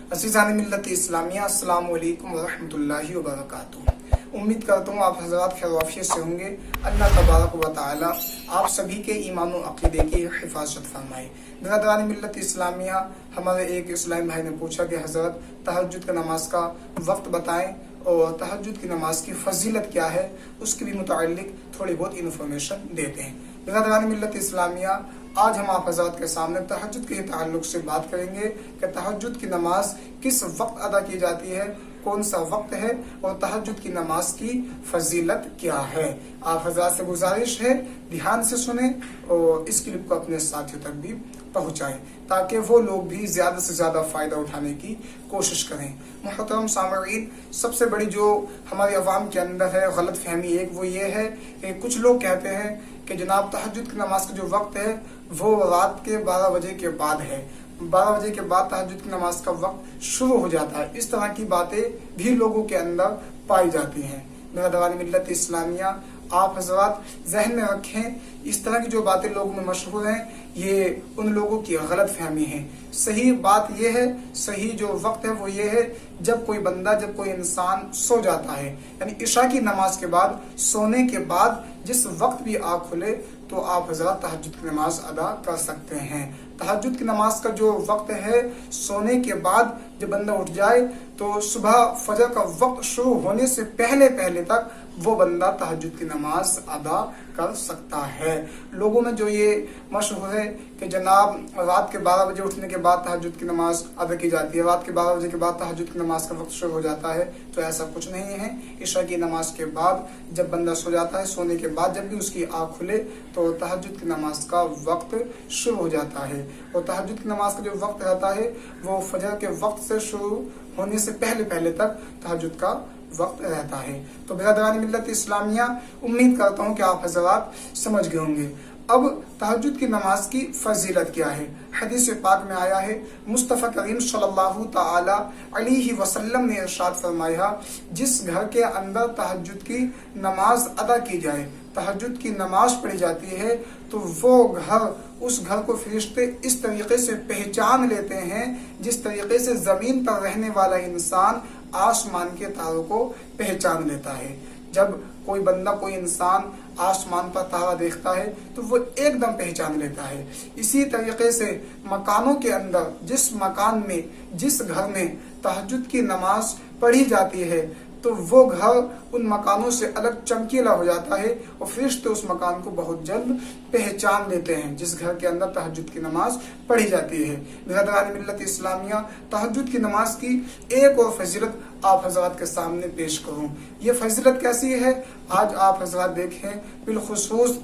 अज़ीज़ान मिल्लत इस्लामिया, अस्सलामु अलैकुम व रहमतुल्लाहि व बरकातुहू। उम्मीद करता हूँ आप हज़रात खैर व आफियत से होंगे। अल्लाह तबारक व तआला आप सभी के ईमान व अक़ीदे की हिफाजत फरमाए। बिरादरान मिल्लत इस्लामिया, हमारे एक इस्लामी भाई ने पूछा कि हज़रत तहज्जुद की नमाज का वक्त बताएं और तहज्जुद की नमाज की फजीलत क्या है, उसके भी मुतालिक थोड़ी बहुत इन्फॉर्मेशन देते हैं। बिरादरान मिल्लत इस्लामिया, आज हम आप हज़रात के सामने तहज्जुद के ताल्लुक से बात करेंगे कि तहज्जुद की नमाज किस वक्त अदा की जाती है, कौन सा वक्त है और तहज्जुद की नमाज की फजीलत क्या है। आप हज़रात से गुजारिश है ध्यान से सुने और इस क्लिप को अपने साथियों तक भी पहुंचाएं ताकि वो लोग भी ज्यादा से ज्यादा फायदा उठाने की कोशिश करें। मुहतरम सामईन, सबसे बड़ी जो हमारी अवाम के अंदर है गलत फहमी एक वो ये है कि कुछ लोग कहते हैं कि जनाब तहज्जुद की नमाज का जो वक्त है वो रात के 12 बजे के बाद है, 12 बजे के बाद तहज्जुद की नमाज का वक्त शुरू हो जाता है। इस तरह की बातें भी लोगों के अंदर पाई जाती हैं। बिरादरान मिल्लत इस्लामिया, आप हज़रात जहन में रखें, इस तरह की जो बातें लोगों में मशहूर हैं ये उन लोगों की गलत फहमी है। सही बात यह है, सही जो वक्त है वो ये है जब कोई बंदा, जब कोई इंसान सो जाता है, यानी इशा की नमाज के बाद, सोने के बाद जिस वक्त भी आँख खुले तो आप हज़रात तहज्जुद की नमाज अदा कर सकते हैं। तहज्जुद की नमाज का जो वक्त है सोने के बाद जब बंदा उठ जाए तो सुबह फजर का वक्त शुरू होने से पहले पहले तक वो बंदा तहज्जुद की नमाज अदा कर सकता है। लोगों में जो ये मशहूर है कि जनाब रात के 12 बजे उठने के बाद तहज्जुद की नमाज अदा की जाती है, रात के 12 बजे के बाद तहज्जुद की नमाज का वक्त शुरू हो जाता है, तो ऐसा कुछ नहीं है। इशा की नमाज के बाद जब बंदा सो जाता है, सोने के बाद जब भी उसकी आँख खुले तो तहज्जुद की नमाज का वक्त शुरू हो जाता है। और तहज्जुद की नमाज का जो वक्त रहता है वो फजर के वक्त से शुरू होने से पहले पहले तक तहज्जुद का वक्त रहता है। तो बिरादरान मिल्लत इस्लामिया, उम्मीद करता हूँ कि आप हज़रात समझ गए होंगे। अब तहज्जुद की नमाज की फजीलत क्या है। हदीस पाक में आया है, मुस्तफ़ा करीम सल्लल्लाहु ताला अलैहि वसल्लम ने इरशाद फरमाया, जिस घर के अंदर तहज्जुद की नमाज अदा की जाए, तहज्जुद की नमाज पढ़ी जाती है, तो वो घर, उस घर को फरिश्ते इस तरीके से पहचान लेते हैं जिस तरीके से जमीन पर रहने वाला इंसान आसमान के तारों को पहचान लेता है। जब कोई बंदा, कोई इंसान आसमान पर तारा देखता है तो वो एकदम पहचान लेता है। इसी तरीके से मकानों के अंदर, जिस मकान में, जिस घर में तहज्जुद की नमाज पढ़ी जाती है तो वो घर उन मकानों से अलग चमकीला हो जाता है और फरिश्ते उस मकान को बहुत जल्द पहचान लेते हैं जिस घर के अंदर तहज्जुद की नमाज पढ़ी जाती है। बिरादरान मिल्लत इस्लामिया, तहज्जुद की नमाज की एक और फजीलत आप हज़रात के सामने पेश करूं। ये फजीलत कैसी है आज आप हज़रात देखें। बिलखुसूस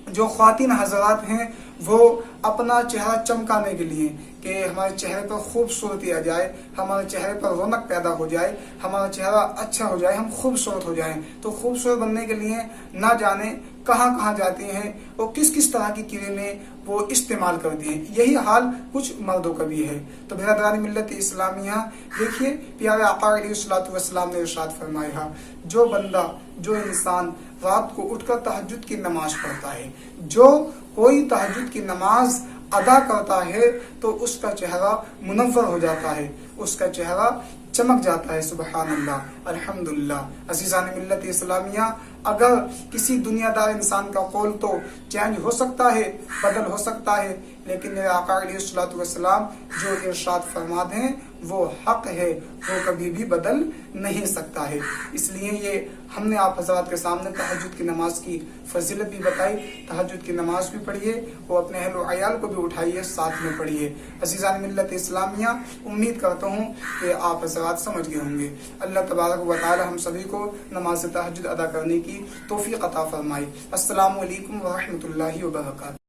जो ख्वातीन हज़रात हैं वो अपना चेहरा चमकाने के लिए कि हमारे चेहरे पर खूबसूरती आ जाए, हमारे चेहरे पर रौनक पैदा हो जाए, हमारा चेहरा अच्छा हो जाए, हम खूबसूरत हो जाएं, तो खूबसूरत बनने के लिए ना जाने कहाँ कहाँ जाती हैं और किस किस तरह की क्रीमें वो इस्तेमाल करती हैं। यही हाल कुछ मर्दों का भी है। तो बिरादरान मिल्लत इस्लामिया, देखिए प्यारे आका अलैहिस्सलातु वस्सलाम ने इरशाद फरमाया, जो बंदा, जो इंसान रात को उठकर तहज्जुद की नमाज पढ़ता है, जो कोई तहज्जुद की नमाज अदा करता है तो उसका चेहरा मुनव्वर हो जाता है, उसका चेहरा चमक जाता है। सुबहान अल्लाह, अल्हम्दुलिल्लाह। अज़ीज़ान मिल्लत इस्लामिया, अगर किसी दुनियादार इंसान का कौल तो चेंज हो सकता है, बदल हो सकता है, लेकिन मेरे आका अलैहिस्सलातु वस्सलाम जो इरशाद फरमाते हैं वो हक है, वो कभी भी बदल नहीं सकता है। इसलिए ये हमने आप हज़रात के सामने तहज्जुद की नमाज की फजीलत भी बताई। तहज्जुद की नमाज भी पढ़िए और अपने अहल व अयाल को भी उठाइए, साथ में पढ़िए। अज़ीज़ान मिल्लत इस्लामिया, उम्मीद करता हूँ कि आप हज़रात समझ गए होंगे। अल्लाह तबारक व तआला हम सभी को नमाज तहज्जुद अदा करने की तौफीक अता फरमाए। अस्सलामु अलैकुम व रहमतुल्लाहि व बरकातुहू।